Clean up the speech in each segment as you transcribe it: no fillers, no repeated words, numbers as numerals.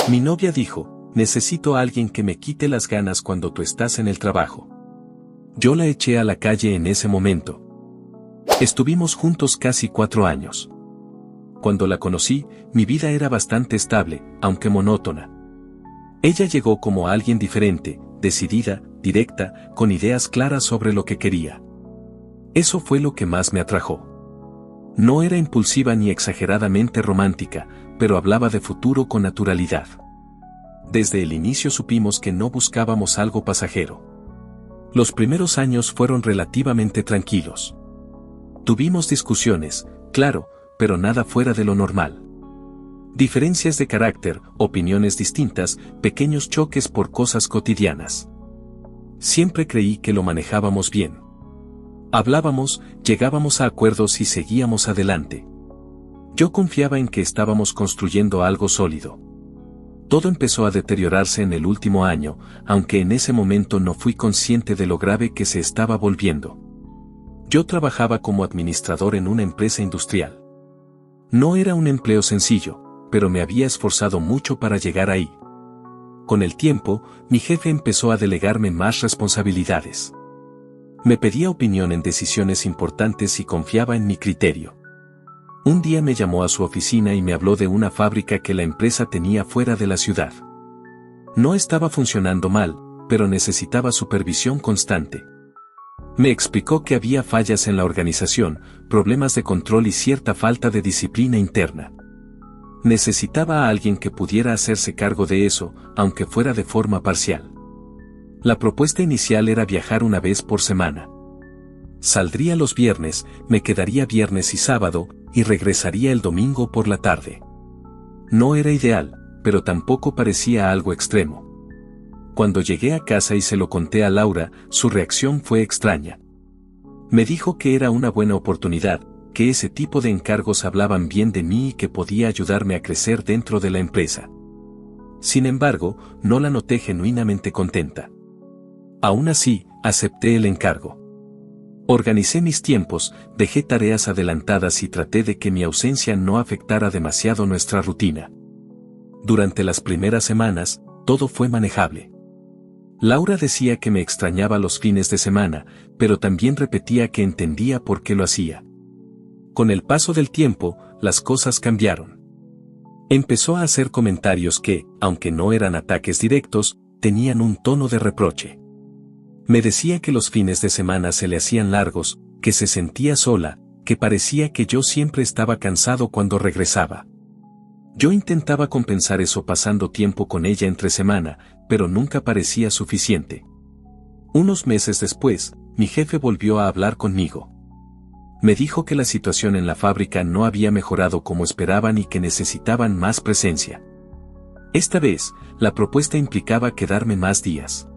Mi novia dijo, necesito a alguien que me quite las ganas cuando tú estás en el trabajo. Yo la eché a la calle en ese momento. Estuvimos juntos casi 4 años. Cuando la conocí, mi vida era bastante estable, aunque monótona. Ella llegó como alguien diferente, decidida, directa, con ideas claras sobre lo que quería. Eso fue lo que más me atrajo. No era impulsiva ni exageradamente romántica, pero hablaba de futuro con naturalidad. Desde el inicio supimos que no buscábamos algo pasajero. Los primeros años fueron relativamente tranquilos. Tuvimos discusiones, claro, pero nada fuera de lo normal. Diferencias de carácter, opiniones distintas, pequeños choques por cosas cotidianas. Siempre creí que lo manejábamos bien. Hablábamos, llegábamos a acuerdos y seguíamos adelante. Yo confiaba en que estábamos construyendo algo sólido. Todo empezó a deteriorarse en el último año, aunque en ese momento no fui consciente de lo grave que se estaba volviendo. Yo trabajaba como administrador en una empresa industrial. No era un empleo sencillo, pero me había esforzado mucho para llegar ahí. Con el tiempo, mi jefe empezó a delegarme más responsabilidades. Me pedía opinión en decisiones importantes y confiaba en mi criterio. Un día me llamó a su oficina y me habló de una fábrica que la empresa tenía fuera de la ciudad. No estaba funcionando mal, pero necesitaba supervisión constante. Me explicó que había fallas en la organización, problemas de control y cierta falta de disciplina interna. Necesitaba a alguien que pudiera hacerse cargo de eso, aunque fuera de forma parcial. La propuesta inicial era viajar una vez por semana. Saldría los viernes, me quedaría viernes y sábado, y regresaría el domingo por la tarde. No era ideal, pero tampoco parecía algo extremo. Cuando llegué a casa y se lo conté a Laura, su reacción fue extraña. Me dijo que era una buena oportunidad, que ese tipo de encargos hablaban bien de mí y que podía ayudarme a crecer dentro de la empresa. Sin embargo, no la noté genuinamente contenta. Aún así, acepté el encargo. Organicé mis tiempos, dejé tareas adelantadas y traté de que mi ausencia no afectara demasiado nuestra rutina. Durante las primeras semanas, todo fue manejable. Laura decía que me extrañaba los fines de semana, pero también repetía que entendía por qué lo hacía. Con el paso del tiempo, las cosas cambiaron. Empezó a hacer comentarios que, aunque no eran ataques directos, tenían un tono de reproche. Me decía que los fines de semana se le hacían largos, que se sentía sola, que parecía que yo siempre estaba cansado cuando regresaba. Yo intentaba compensar eso pasando tiempo con ella entre semana, pero nunca parecía suficiente. Unos meses después, mi jefe volvió a hablar conmigo. Me dijo que la situación en la fábrica no había mejorado como esperaban y que necesitaban más presencia. Esta vez, la propuesta implicaba quedarme más días.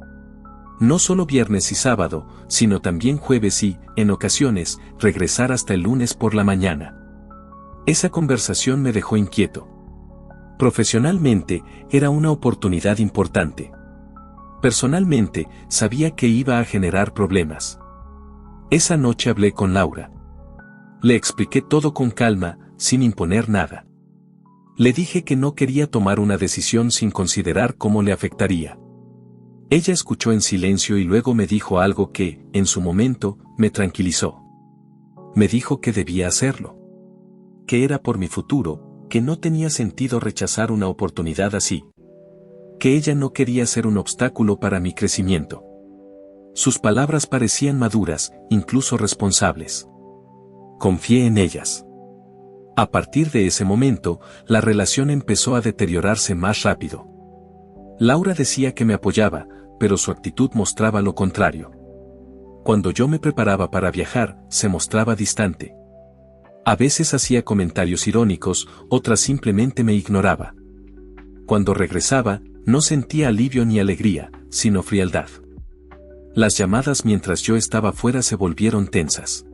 No solo viernes y sábado, sino también jueves y, en ocasiones, regresar hasta el lunes por la mañana. Esa conversación me dejó inquieto. Profesionalmente, era una oportunidad importante. Personalmente, sabía que iba a generar problemas. Esa noche hablé con Laura. Le expliqué todo con calma, sin imponer nada. Le dije que no quería tomar una decisión sin considerar cómo le afectaría. Ella escuchó en silencio y luego me dijo algo que, en su momento, me tranquilizó. Me dijo que debía hacerlo. Que era por mi futuro, que no tenía sentido rechazar una oportunidad así. Que ella no quería ser un obstáculo para mi crecimiento. Sus palabras parecían maduras, incluso responsables. Confié en ellas. A partir de ese momento, la relación empezó a deteriorarse más rápido. Laura decía que me apoyaba, pero su actitud mostraba lo contrario. Cuando yo me preparaba para viajar, se mostraba distante. A veces hacía comentarios irónicos, otras simplemente me ignoraba. Cuando regresaba, no sentía alivio ni alegría, sino frialdad. Las llamadas mientras yo estaba fuera se volvieron tensas.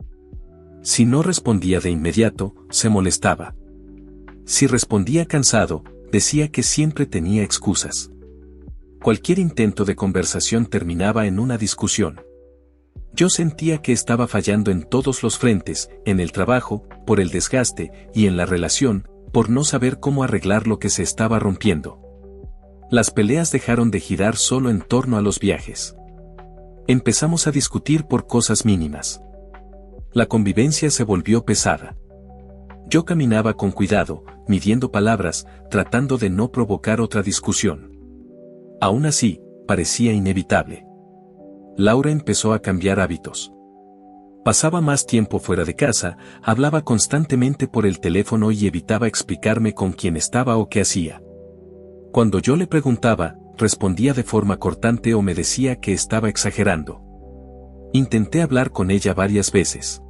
Si no respondía de inmediato, se molestaba. Si respondía cansado, decía que siempre tenía excusas. Cualquier intento de conversación terminaba en una discusión. Yo sentía que estaba fallando en todos los frentes, en el trabajo, por el desgaste, y en la relación, por no saber cómo arreglar lo que se estaba rompiendo. Las peleas dejaron de girar solo en torno a los viajes. Empezamos a discutir por cosas mínimas. La convivencia se volvió pesada. Yo caminaba con cuidado, midiendo palabras, tratando de no provocar otra discusión. Aún así, parecía inevitable. Laura empezó a cambiar hábitos. Pasaba más tiempo fuera de casa, hablaba constantemente por el teléfono y evitaba explicarme con quién estaba o qué hacía. Cuando yo le preguntaba, respondía de forma cortante o me decía que estaba exagerando. Intenté hablar con ella varias veces.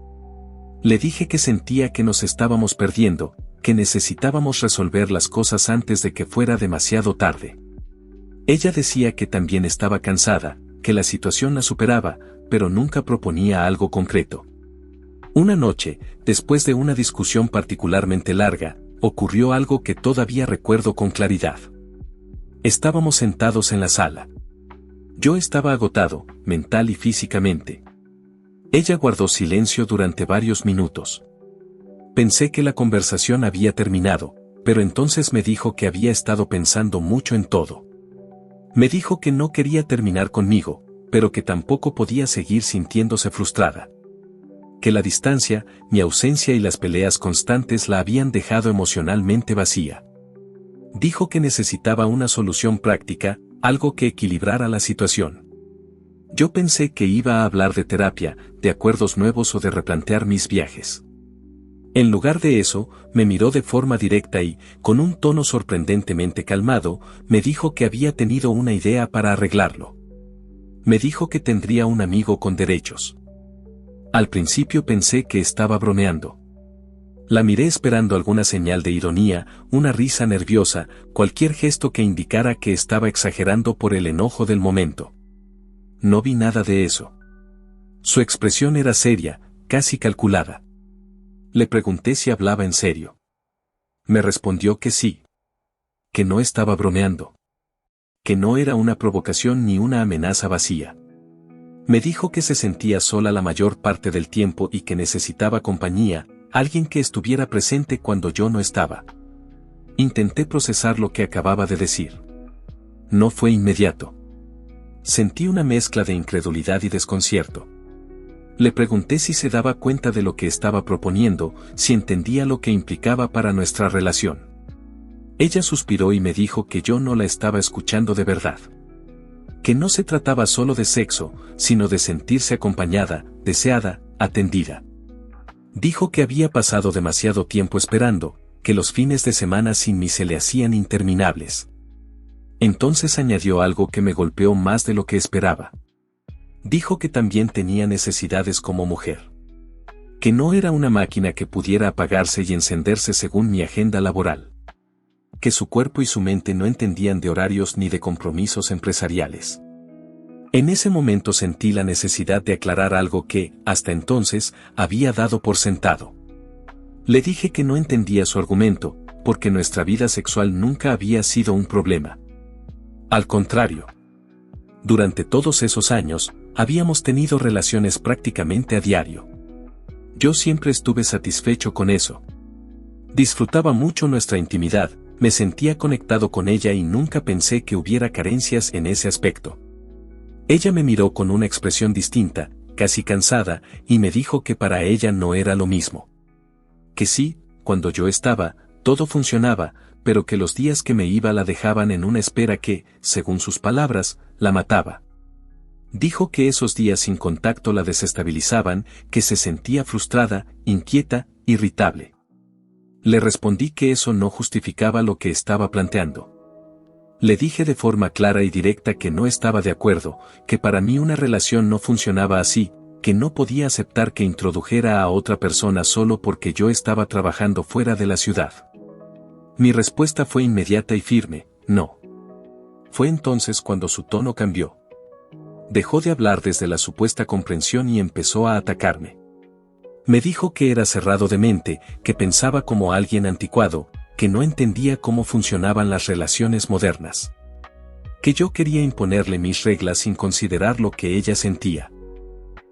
Le dije que sentía que nos estábamos perdiendo, que necesitábamos resolver las cosas antes de que fuera demasiado tarde. Ella decía que también estaba cansada, que la situación la superaba, pero nunca proponía algo concreto. Una noche, después de una discusión particularmente larga, ocurrió algo que todavía recuerdo con claridad. Estábamos sentados en la sala. Yo estaba agotado, mental y físicamente. Ella guardó silencio durante varios minutos. Pensé que la conversación había terminado, pero entonces me dijo que había estado pensando mucho en todo. Me dijo que no quería terminar conmigo, pero que tampoco podía seguir sintiéndose frustrada. Que la distancia, mi ausencia y las peleas constantes la habían dejado emocionalmente vacía. Dijo que necesitaba una solución práctica, algo que equilibrara la situación. Yo pensé que iba a hablar de terapia, de acuerdos nuevos o de replantear mis viajes. En lugar de eso, me miró de forma directa y, con un tono sorprendentemente calmado, me dijo que había tenido una idea para arreglarlo. Me dijo que tendría un amigo con derechos. Al principio pensé que estaba bromeando. La miré esperando alguna señal de ironía, una risa nerviosa, cualquier gesto que indicara que estaba exagerando por el enojo del momento. No vi nada de eso. Su expresión era seria, casi calculada. Le pregunté si hablaba en serio. Me respondió que sí. Que no estaba bromeando. Que no era una provocación ni una amenaza vacía. Me dijo que se sentía sola la mayor parte del tiempo y que necesitaba compañía, alguien que estuviera presente cuando yo no estaba. Intenté procesar lo que acababa de decir. No fue inmediato. Sentí una mezcla de incredulidad y desconcierto. Le pregunté si se daba cuenta de lo que estaba proponiendo, si entendía lo que implicaba para nuestra relación. Ella suspiró y me dijo que yo no la estaba escuchando de verdad. Que no se trataba solo de sexo, sino de sentirse acompañada, deseada, atendida. Dijo que había pasado demasiado tiempo esperando, que los fines de semana sin mí se le hacían interminables. Entonces añadió algo que me golpeó más de lo que esperaba. Dijo que también tenía necesidades como mujer. Que no era una máquina que pudiera apagarse y encenderse según mi agenda laboral. Que su cuerpo y su mente no entendían de horarios ni de compromisos empresariales. En ese momento sentí la necesidad de aclarar algo que, hasta entonces, había dado por sentado. Le dije que no entendía su argumento, porque nuestra vida sexual nunca había sido un problema. Al contrario. Durante todos esos años, habíamos tenido relaciones prácticamente a diario. Yo siempre estuve satisfecho con eso. Disfrutaba mucho nuestra intimidad, me sentía conectado con ella y nunca pensé que hubiera carencias en ese aspecto. Ella me miró con una expresión distinta, casi cansada, y me dijo que para ella no era lo mismo. Que sí, cuando yo estaba, todo funcionaba, pero que los días que me iba la dejaban en una espera que, según sus palabras, la mataba. Dijo que esos días sin contacto la desestabilizaban, que se sentía frustrada, inquieta, irritable. Le respondí que eso no justificaba lo que estaba planteando. Le dije de forma clara y directa que no estaba de acuerdo, que para mí una relación no funcionaba así, que no podía aceptar que introdujera a otra persona solo porque yo estaba trabajando fuera de la ciudad. Mi respuesta fue inmediata y firme, no. Fue entonces cuando su tono cambió. Dejó de hablar desde la supuesta comprensión y empezó a atacarme. Me dijo que era cerrado de mente, que pensaba como alguien anticuado, que no entendía cómo funcionaban las relaciones modernas. Que yo quería imponerle mis reglas sin considerar lo que ella sentía.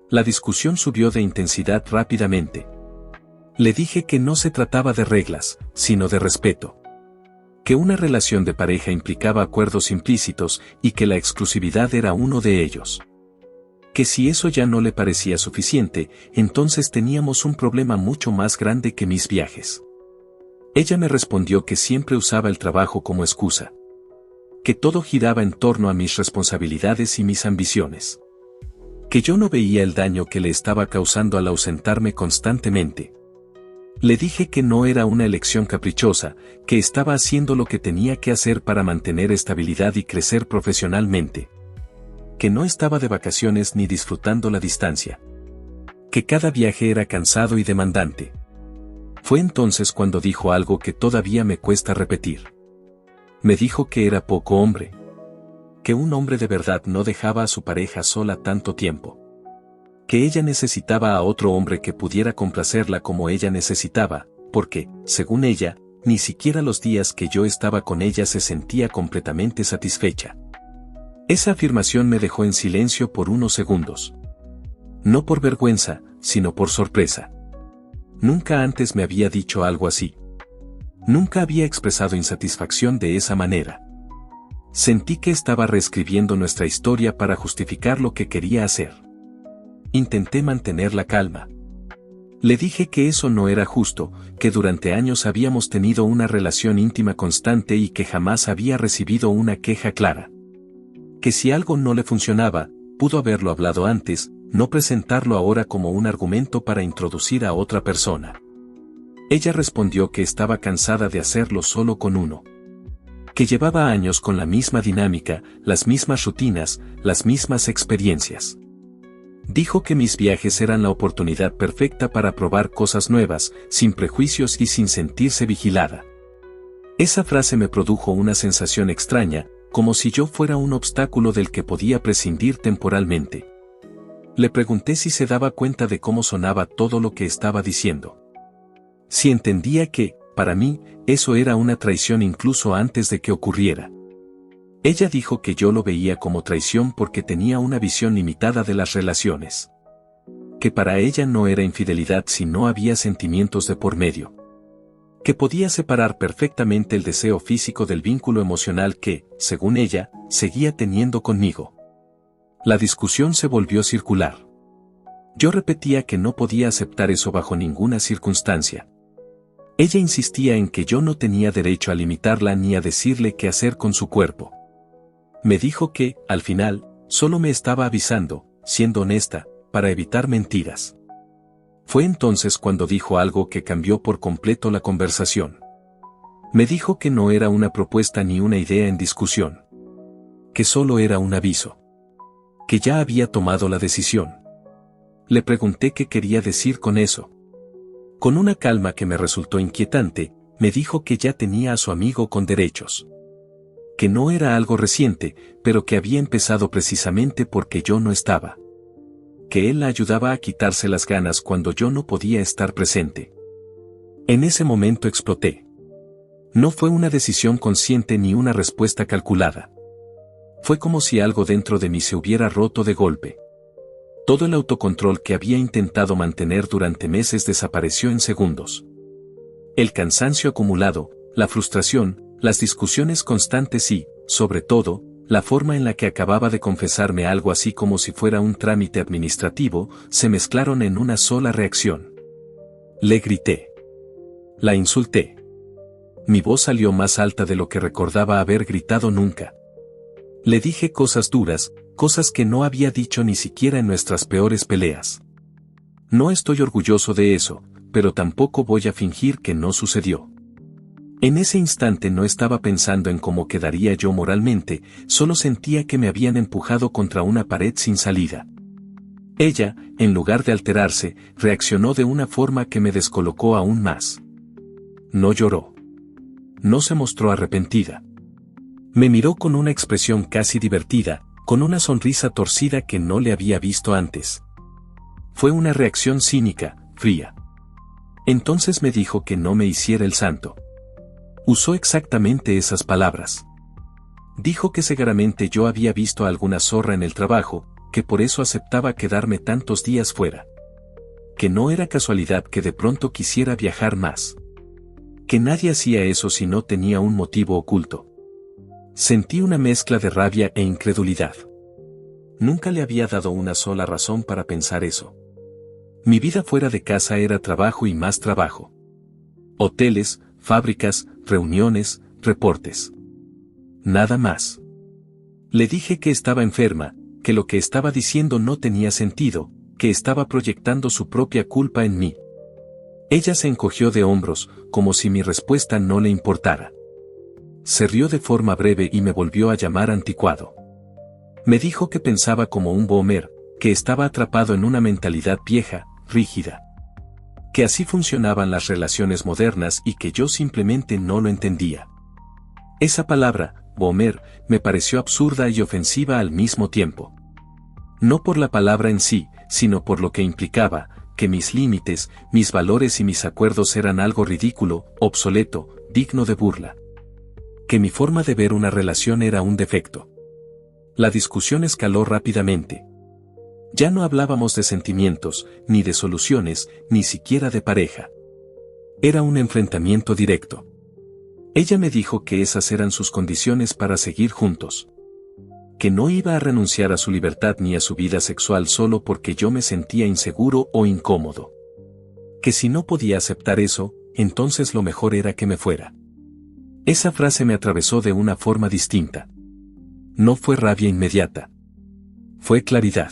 La discusión subió de intensidad rápidamente. Le dije que no se trataba de reglas, sino de respeto. Que una relación de pareja implicaba acuerdos implícitos y que la exclusividad era uno de ellos. Que si eso ya no le parecía suficiente, entonces teníamos un problema mucho más grande que mis viajes. Ella me respondió que siempre usaba el trabajo como excusa. Que todo giraba en torno a mis responsabilidades y mis ambiciones. Que yo no veía el daño que le estaba causando al ausentarme constantemente. Le dije que no era una elección caprichosa, que estaba haciendo lo que tenía que hacer para mantener estabilidad y crecer profesionalmente. Que no estaba de vacaciones ni disfrutando la distancia. Que cada viaje era cansado y demandante. Fue entonces cuando dijo algo que todavía me cuesta repetir. Me dijo que era poco hombre. Que un hombre de verdad no dejaba a su pareja sola tanto tiempo. Que ella necesitaba a otro hombre que pudiera complacerla como ella necesitaba, porque, según ella, ni siquiera los días que yo estaba con ella se sentía completamente satisfecha. Esa afirmación me dejó en silencio por unos segundos. No por vergüenza, sino por sorpresa. Nunca antes me había dicho algo así. Nunca había expresado insatisfacción de esa manera. Sentí que estaba reescribiendo nuestra historia para justificar lo que quería hacer. Intenté mantener la calma. Le dije que eso no era justo, que durante años habíamos tenido una relación íntima constante y que jamás había recibido una queja clara. Que si algo no le funcionaba, pudo haberlo hablado antes, no presentarlo ahora como un argumento para introducir a otra persona. Ella respondió que estaba cansada de hacerlo solo con uno. Que llevaba años con la misma dinámica, las mismas rutinas, las mismas experiencias. Dijo que mis viajes eran la oportunidad perfecta para probar cosas nuevas, sin prejuicios y sin sentirse vigilada. Esa frase me produjo una sensación extraña, como si yo fuera un obstáculo del que podía prescindir temporalmente. Le pregunté si se daba cuenta de cómo sonaba todo lo que estaba diciendo. Si entendía que, para mí, eso era una traición incluso antes de que ocurriera. Ella dijo que yo lo veía como traición porque tenía una visión limitada de las relaciones. Que para ella no era infidelidad si no había sentimientos de por medio. Que podía separar perfectamente el deseo físico del vínculo emocional que, según ella, seguía teniendo conmigo. La discusión se volvió circular. Yo repetía que no podía aceptar eso bajo ninguna circunstancia. Ella insistía en que yo no tenía derecho a limitarla ni a decirle qué hacer con su cuerpo. Me dijo que, al final, solo me estaba avisando, siendo honesta, para evitar mentiras. Fue entonces cuando dijo algo que cambió por completo la conversación. Me dijo que no era una propuesta ni una idea en discusión. Que solo era un aviso. Que ya había tomado la decisión. Le pregunté qué quería decir con eso. Con una calma que me resultó inquietante, me dijo que ya tenía a su amigo con derechos. Que no era algo reciente, pero que había empezado precisamente porque yo no estaba. Que él la ayudaba a quitarse las ganas cuando yo no podía estar presente. En ese momento exploté. No fue una decisión consciente ni una respuesta calculada. Fue como si algo dentro de mí se hubiera roto de golpe. Todo el autocontrol que había intentado mantener durante meses desapareció en segundos. El cansancio acumulado, la frustración, las discusiones constantes y, sobre todo, la forma en la que acababa de confesarme algo así como si fuera un trámite administrativo, se mezclaron en una sola reacción. Le grité. La insulté. Mi voz salió más alta de lo que recordaba haber gritado nunca. Le dije cosas duras, cosas que no había dicho ni siquiera en nuestras peores peleas. No estoy orgulloso de eso, pero tampoco voy a fingir que no sucedió. En ese instante no estaba pensando en cómo quedaría yo moralmente, solo sentía que me habían empujado contra una pared sin salida. Ella, en lugar de alterarse, reaccionó de una forma que me descolocó aún más. No lloró. No se mostró arrepentida. Me miró con una expresión casi divertida, con una sonrisa torcida que no le había visto antes. Fue una reacción cínica, fría. Entonces me dijo que no me hiciera el santo. Usó exactamente esas palabras. Dijo que seguramente yo había visto a alguna zorra en el trabajo, que por eso aceptaba quedarme tantos días fuera. Que no era casualidad que de pronto quisiera viajar más. Que nadie hacía eso si no tenía un motivo oculto. Sentí una mezcla de rabia e incredulidad. Nunca le había dado una sola razón para pensar eso. Mi vida fuera de casa era trabajo y más trabajo. Hoteles, fábricas, reuniones, reportes. Nada más. Le dije que estaba enferma, que lo que estaba diciendo no tenía sentido, que estaba proyectando su propia culpa en mí. Ella se encogió de hombros, como si mi respuesta no le importara. Se rió de forma breve y me volvió a llamar anticuado. Me dijo que pensaba como un boomer, que estaba atrapado en una mentalidad vieja, rígida. Que así funcionaban las relaciones modernas y que yo simplemente no lo entendía. Esa palabra, boomer, me pareció absurda y ofensiva al mismo tiempo. No por la palabra en sí, sino por lo que implicaba, que mis límites, mis valores y mis acuerdos eran algo ridículo, obsoleto, digno de burla. Que mi forma de ver una relación era un defecto. La discusión escaló rápidamente. Ya no hablábamos de sentimientos, ni de soluciones, ni siquiera de pareja. Era un enfrentamiento directo. Ella me dijo que esas eran sus condiciones para seguir juntos. Que no iba a renunciar a su libertad ni a su vida sexual solo porque yo me sentía inseguro o incómodo. Que si no podía aceptar eso, entonces lo mejor era que me fuera. Esa frase me atravesó de una forma distinta. No fue rabia inmediata. Fue claridad.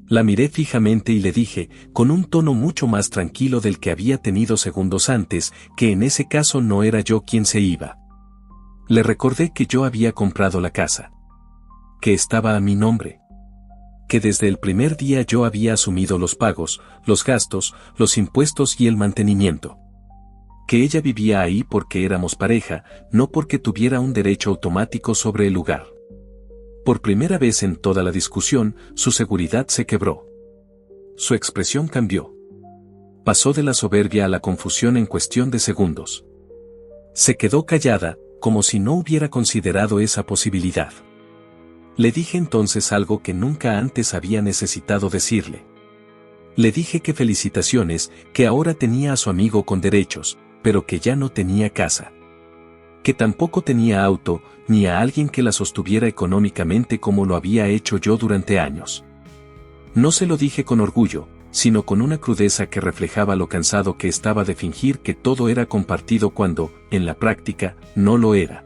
La miré fijamente y le dije, con un tono mucho más tranquilo del que había tenido segundos antes, que en ese caso no era yo quien se iba. Le recordé que yo había comprado la casa. Que estaba a mi nombre. Que desde el primer día yo había asumido los pagos, los gastos, los impuestos y el mantenimiento. Que ella vivía ahí porque éramos pareja, no porque tuviera un derecho automático sobre el lugar. Por primera vez en toda la discusión, su seguridad se quebró. Su expresión cambió. Pasó de la soberbia a la confusión en cuestión de segundos. Se quedó callada, como si no hubiera considerado esa posibilidad. Le dije entonces algo que nunca antes había necesitado decirle. Le dije que felicitaciones, que ahora tenía a su amigo con derechos, pero que ya no tenía casa. Que tampoco tenía auto, ni a alguien que la sostuviera económicamente como lo había hecho yo durante años. No se lo dije con orgullo, sino con una crudeza que reflejaba lo cansado que estaba de fingir que todo era compartido cuando, en la práctica, no lo era.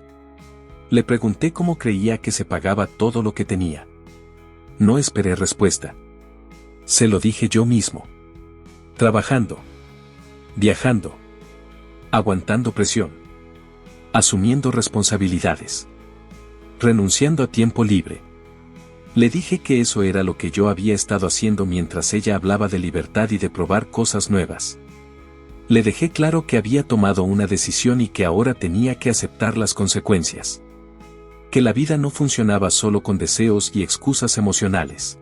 Le pregunté cómo creía que se pagaba todo lo que tenía. No esperé respuesta. Se lo dije yo mismo. Trabajando. Viajando. Aguantando presión. Asumiendo responsabilidades. Renunciando a tiempo libre. Le dije que eso era lo que yo había estado haciendo mientras ella hablaba de libertad y de probar cosas nuevas. Le dejé claro que había tomado una decisión y que ahora tenía que aceptar las consecuencias. Que la vida no funcionaba solo con deseos y excusas emocionales.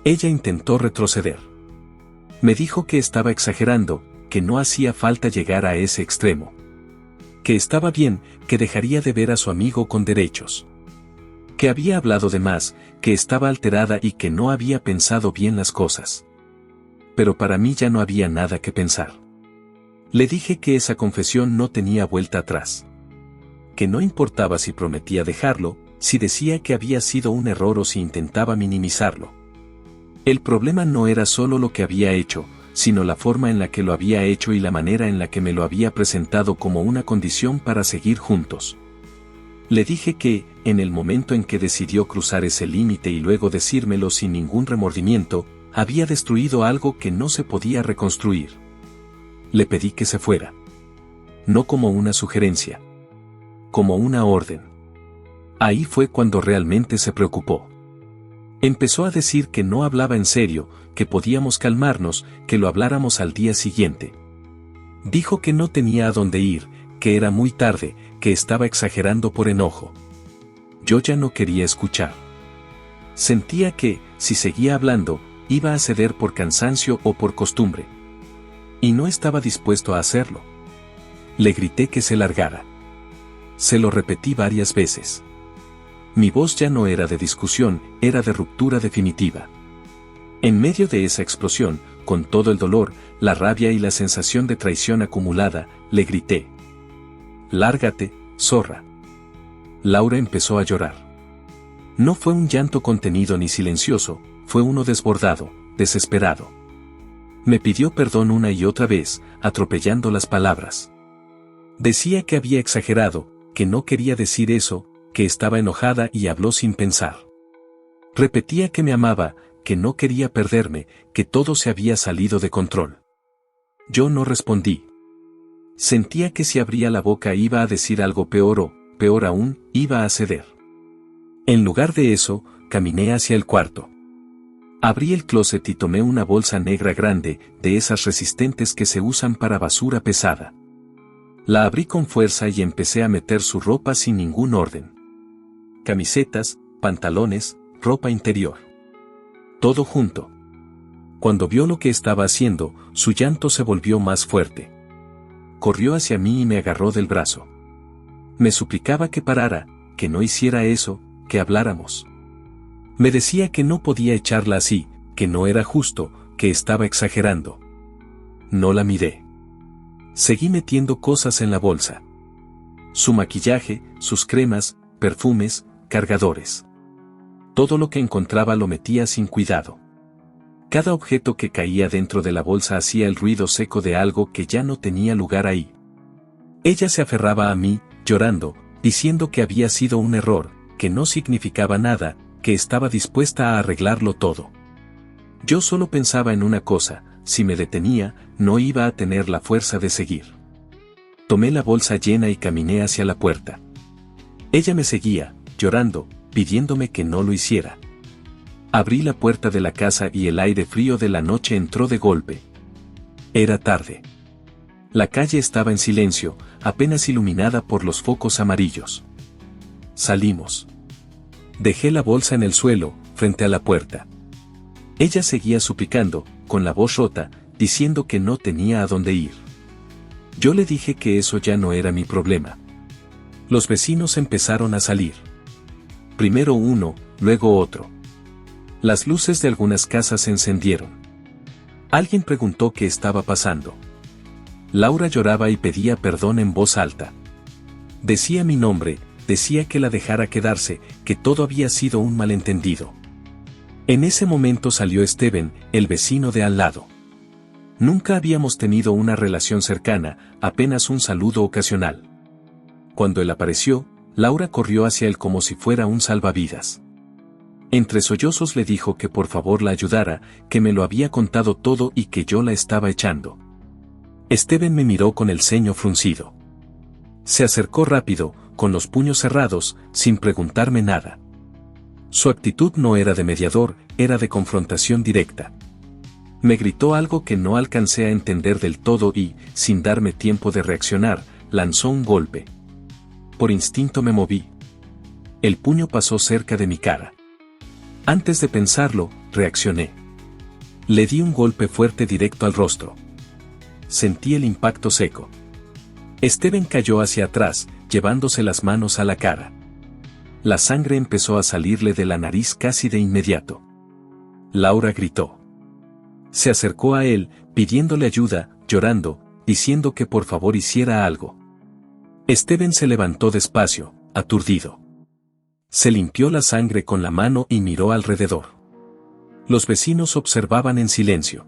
Ella intentó retroceder. Me dijo que estaba exagerando, que no hacía falta llegar a ese extremo. Que estaba bien, que dejaría de ver a su amigo con derechos. Que había hablado de más, que estaba alterada y que no había pensado bien las cosas. Pero para mí ya no había nada que pensar. Le dije que esa confesión no tenía vuelta atrás. Que no importaba si prometía dejarlo, si decía que había sido un error o si intentaba minimizarlo. El problema no era solo lo que había hecho, sino la forma en la que lo había hecho y la manera en la que me lo había presentado como una condición para seguir juntos. Le dije que, en el momento en que decidió cruzar ese límite y luego decírmelo sin ningún remordimiento, había destruido algo que no se podía reconstruir. Le pedí que se fuera. No como una sugerencia. Como una orden. Ahí fue cuando realmente se preocupó. Empezó a decir que no hablaba en serio, que podíamos calmarnos, que lo habláramos al día siguiente. Dijo que no tenía a dónde ir, que era muy tarde, que estaba exagerando por enojo. Yo ya no quería escuchar. Sentía que, si seguía hablando, iba a ceder por cansancio o por costumbre. Y no estaba dispuesto a hacerlo. Le grité que se largara. Se lo repetí varias veces. Mi voz ya no era de discusión, era de ruptura definitiva. En medio de esa explosión, con todo el dolor, la rabia y la sensación de traición acumulada, le grité: «¡Lárgate, zorra!». Laura empezó a llorar. No fue un llanto contenido ni silencioso, fue uno desbordado, desesperado. Me pidió perdón una y otra vez, atropellando las palabras. Decía que había exagerado, que no quería decir eso, que estaba enojada y habló sin pensar. Repetía que me amaba, que no quería perderme, que todo se había salido de control. Yo no respondí. Sentía que si abría la boca iba a decir algo peor o, peor aún, iba a ceder. En lugar de eso, caminé hacia el cuarto. Abrí el closet y tomé una bolsa negra grande, de esas resistentes que se usan para basura pesada. La abrí con fuerza y empecé a meter su ropa sin ningún orden. Camisetas, pantalones, ropa interior. Todo junto. Cuando vio lo que estaba haciendo, su llanto se volvió más fuerte. Corrió hacia mí y me agarró del brazo. Me suplicaba que parara, que no hiciera eso, que habláramos. Me decía que no podía echarla así, que no era justo, que estaba exagerando. No la miré. Seguí metiendo cosas en la bolsa. Su maquillaje, sus cremas, perfumes, cargadores. Todo lo que encontraba lo metía sin cuidado. Cada objeto que caía dentro de la bolsa hacía el ruido seco de algo que ya no tenía lugar ahí. Ella se aferraba a mí, llorando, diciendo que había sido un error, que no significaba nada, que estaba dispuesta a arreglarlo todo. Yo solo pensaba en una cosa: si me detenía, no iba a tener la fuerza de seguir. Tomé la bolsa llena y caminé hacia la puerta. Ella me seguía, llorando, pidiéndome que no lo hiciera. Abrí la puerta de la casa y el aire frío de la noche entró de golpe. Era tarde. La calle estaba en silencio, apenas iluminada por los focos amarillos. Salimos. Dejé la bolsa en el suelo, frente a la puerta. Ella seguía suplicando, con la voz rota, diciendo que no tenía a dónde ir. Yo le dije que eso ya no era mi problema. Los vecinos empezaron a salir. Primero uno, luego otro. Las luces de algunas casas se encendieron. Alguien preguntó qué estaba pasando. Laura lloraba y pedía perdón en voz alta. Decía mi nombre, decía que la dejara quedarse, que todo había sido un malentendido. En ese momento salió Steven, el vecino de al lado. Nunca habíamos tenido una relación cercana, apenas un saludo ocasional. Cuando él apareció, Laura corrió hacia él como si fuera un salvavidas. Entre sollozos le dijo que por favor la ayudara, que me lo había contado todo y que yo la estaba echando. Steven me miró con el ceño fruncido. Se acercó rápido, con los puños cerrados, sin preguntarme nada. Su actitud no era de mediador, era de confrontación directa. Me gritó algo que no alcancé a entender del todo y, sin darme tiempo de reaccionar, lanzó un golpe. Por instinto me moví. El puño pasó cerca de mi cara. Antes de pensarlo, reaccioné. Le di un golpe fuerte directo al rostro. Sentí el impacto seco. Steven cayó hacia atrás, llevándose las manos a la cara. La sangre empezó a salirle de la nariz casi de inmediato. Laura gritó. Se acercó a él, pidiéndole ayuda, llorando, diciendo que por favor hiciera algo. Steven se levantó despacio, aturdido. Se limpió la sangre con la mano y miró alrededor. Los vecinos observaban en silencio.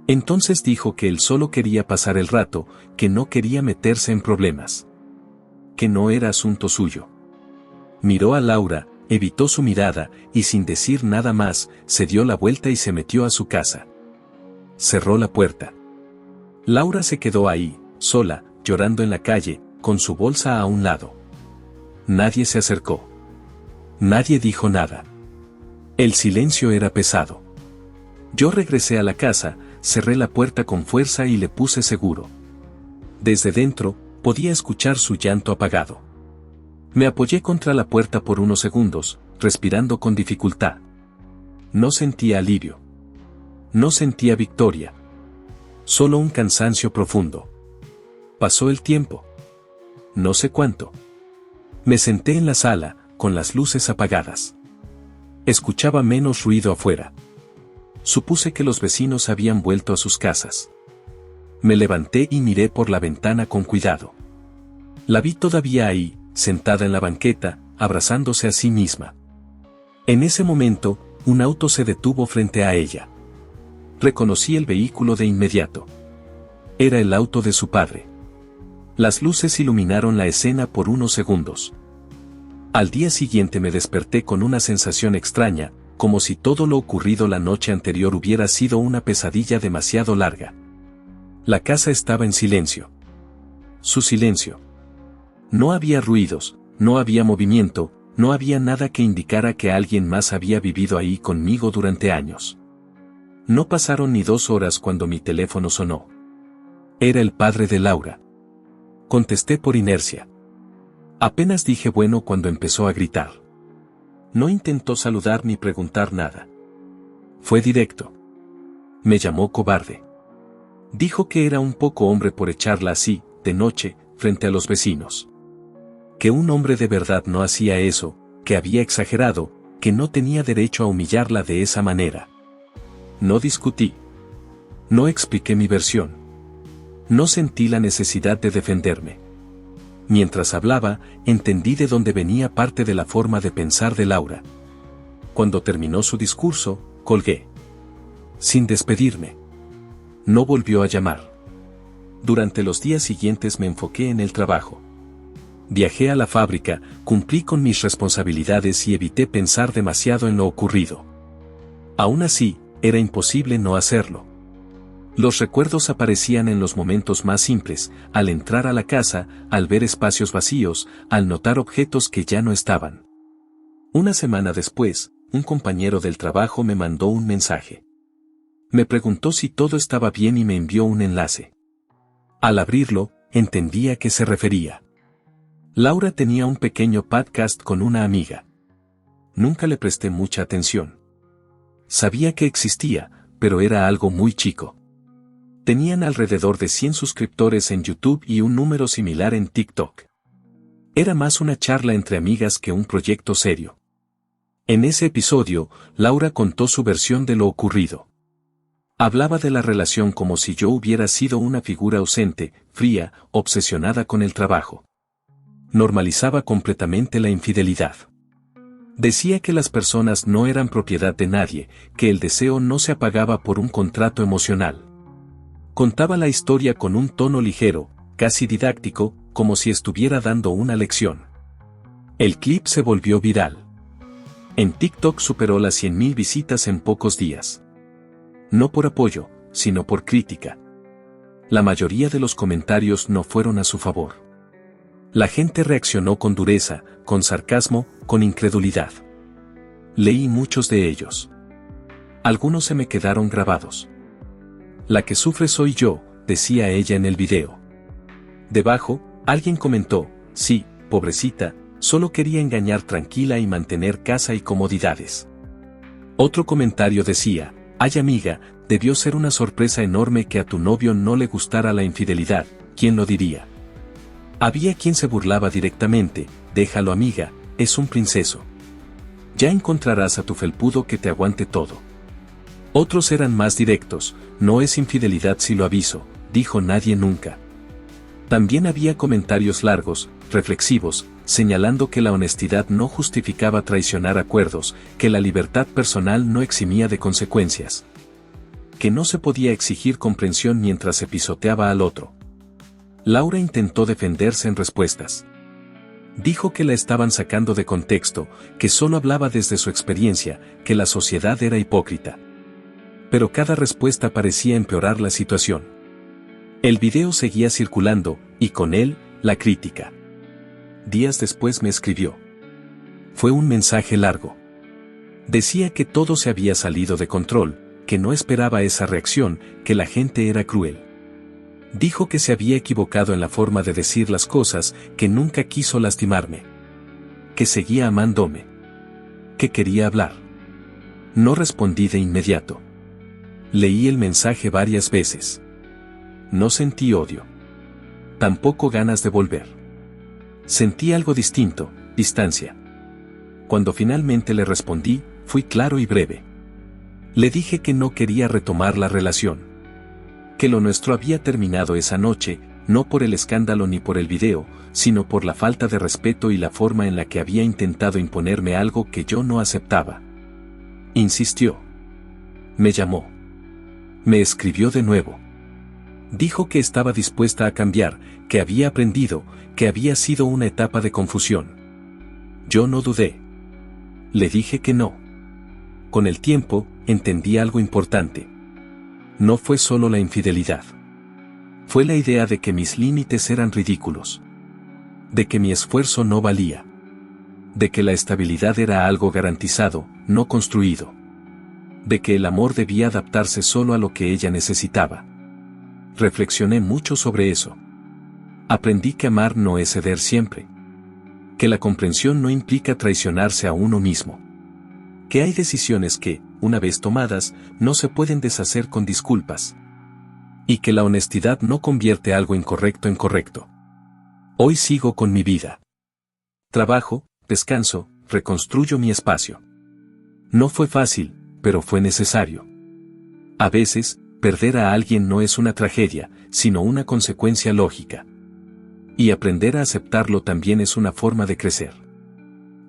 Entonces dijo que él solo quería pasar el rato, que no quería meterse en problemas. Que no era asunto suyo. Miró a Laura, evitó su mirada, y sin decir nada más, se dio la vuelta y se metió a su casa. Cerró la puerta. Laura se quedó ahí, sola, llorando en la calle, con su bolsa a un lado. Nadie se acercó. Nadie dijo nada. El silencio era pesado. Yo regresé a la casa, cerré la puerta con fuerza y le puse seguro. Desde dentro, podía escuchar su llanto apagado. Me apoyé contra la puerta por unos segundos, respirando con dificultad. No sentía alivio. No sentía victoria. Solo un cansancio profundo. Pasó el tiempo. No sé cuánto. Me senté en la sala, con las luces apagadas. Escuchaba menos ruido afuera. Supuse que los vecinos habían vuelto a sus casas. Me levanté y miré por la ventana con cuidado. La vi todavía ahí, sentada en la banqueta, abrazándose a sí misma. En ese momento, un auto se detuvo frente a ella. Reconocí el vehículo de inmediato. Era el auto de su padre. Las luces iluminaron la escena por unos segundos. Al día siguiente me desperté con una sensación extraña, como si todo lo ocurrido la noche anterior hubiera sido una pesadilla demasiado larga. La casa estaba en silencio. Su silencio. No había ruidos, no había movimiento, no había nada que indicara que alguien más había vivido ahí conmigo durante años. No pasaron ni 2 horas cuando mi teléfono sonó. Era el padre de Laura. Contesté por inercia. Apenas dije bueno cuando empezó a gritar. No intentó saludar ni preguntar nada. Fue directo. Me llamó cobarde. Dijo que era un poco hombre por echarla así, de noche, frente a los vecinos. Que un hombre de verdad no hacía eso, que había exagerado, que no tenía derecho a humillarla de esa manera. No discutí. No expliqué mi versión. No sentí la necesidad de defenderme. Mientras hablaba, entendí de dónde venía parte de la forma de pensar de Laura. Cuando terminó su discurso, colgué. Sin despedirme. No volvió a llamar. Durante los días siguientes me enfoqué en el trabajo. Viajé a la fábrica, cumplí con mis responsabilidades y evité pensar demasiado en lo ocurrido. Aún así, era imposible no hacerlo. Los recuerdos aparecían en los momentos más simples, al entrar a la casa, al ver espacios vacíos, al notar objetos que ya no estaban. Una semana después, un compañero del trabajo me mandó un mensaje. Me preguntó si todo estaba bien y me envió un enlace. Al abrirlo, entendí a qué se refería. Laura tenía un pequeño podcast con una amiga. Nunca le presté mucha atención. Sabía que existía, pero era algo muy chico. Tenían alrededor de 100 suscriptores en YouTube y un número similar en TikTok. Era más una charla entre amigas que un proyecto serio. En ese episodio, Laura contó su versión de lo ocurrido. Hablaba de la relación como si yo hubiera sido una figura ausente, fría, obsesionada con el trabajo. Normalizaba completamente la infidelidad. Decía que las personas no eran propiedad de nadie, que el deseo no se apagaba por un contrato emocional. Contaba la historia con un tono ligero, casi didáctico, como si estuviera dando una lección. El clip se volvió viral. En TikTok superó las 100.000 visitas en pocos días. No por apoyo, sino por crítica. La mayoría de los comentarios no fueron a su favor. La gente reaccionó con dureza, con sarcasmo, con incredulidad. Leí muchos de ellos. Algunos se me quedaron grabados. La que sufre soy yo, decía ella en el video. Debajo, alguien comentó, sí, pobrecita, solo quería engañar tranquila y mantener casa y comodidades. Otro comentario decía, ay amiga, debió ser una sorpresa enorme que a tu novio no le gustara la infidelidad, ¿quién lo diría? Había quien se burlaba directamente, déjalo amiga, es un princeso. Ya encontrarás a tu felpudo que te aguante todo. Otros eran más directos, no es infidelidad si lo aviso, dijo nadie nunca. También había comentarios largos, reflexivos, señalando que la honestidad no justificaba traicionar acuerdos, que la libertad personal no eximía de consecuencias. Que no se podía exigir comprensión mientras se pisoteaba al otro. Laura intentó defenderse en respuestas. Dijo que la estaban sacando de contexto, que solo hablaba desde su experiencia, que la sociedad era hipócrita. Pero cada respuesta parecía empeorar la situación. El video seguía circulando, y con él, la crítica. Días después me escribió. Fue un mensaje largo. Decía que todo se había salido de control, que no esperaba esa reacción, que la gente era cruel. Dijo que se había equivocado en la forma de decir las cosas, que nunca quiso lastimarme. Que seguía amándome. Que quería hablar. No respondí de inmediato. Leí el mensaje varias veces. No sentí odio. Tampoco ganas de volver. Sentí algo distinto, distancia. Cuando finalmente le respondí, fui claro y breve. Le dije que no quería retomar la relación. Que lo nuestro había terminado esa noche, no por el escándalo ni por el video, sino por la falta de respeto y la forma en la que había intentado imponerme algo que yo no aceptaba. Insistió. Me llamó. Me escribió de nuevo. Dijo que estaba dispuesta a cambiar, que había aprendido, que había sido una etapa de confusión. Yo no dudé. Le dije que no. Con el tiempo, entendí algo importante. No fue solo la infidelidad. Fue la idea de que mis límites eran ridículos. De que mi esfuerzo no valía. De que la estabilidad era algo garantizado, no construido. De que el amor debía adaptarse solo a lo que ella necesitaba. Reflexioné mucho sobre eso. Aprendí que amar no es ceder siempre. Que la comprensión no implica traicionarse a uno mismo. Que hay decisiones que, una vez tomadas, no se pueden deshacer con disculpas. Y que la honestidad no convierte algo incorrecto en correcto. Hoy sigo con mi vida. Trabajo, descanso, reconstruyo mi espacio. No fue fácil, pero fue necesario. A veces, perder a alguien no es una tragedia, sino una consecuencia lógica. Y aprender a aceptarlo también es una forma de crecer.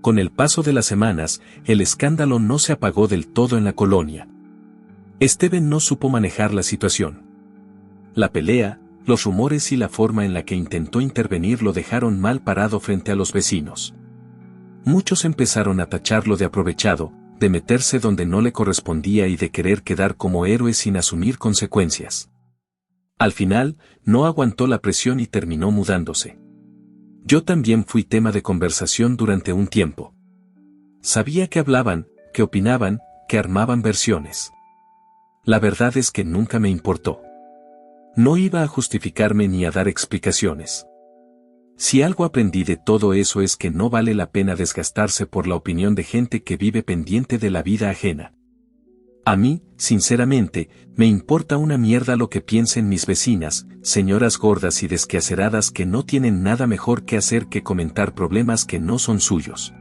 Con el paso de las semanas, el escándalo no se apagó del todo en la colonia. Steven no supo manejar la situación. La pelea, los rumores y la forma en la que intentó intervenir lo dejaron mal parado frente a los vecinos. Muchos empezaron a tacharlo de aprovechado, de meterse donde no le correspondía y de querer quedar como héroe sin asumir consecuencias. Al final, no aguantó la presión y terminó mudándose. Yo también fui tema de conversación durante un tiempo. Sabía que hablaban, que opinaban, que armaban versiones. La verdad es que nunca me importó. No iba a justificarme ni a dar explicaciones. Si algo aprendí de todo eso es que no vale la pena desgastarse por la opinión de gente que vive pendiente de la vida ajena. A mí, sinceramente, me importa una mierda lo que piensen mis vecinas, señoras gordas y desquaceradas que no tienen nada mejor que hacer que comentar problemas que no son suyos.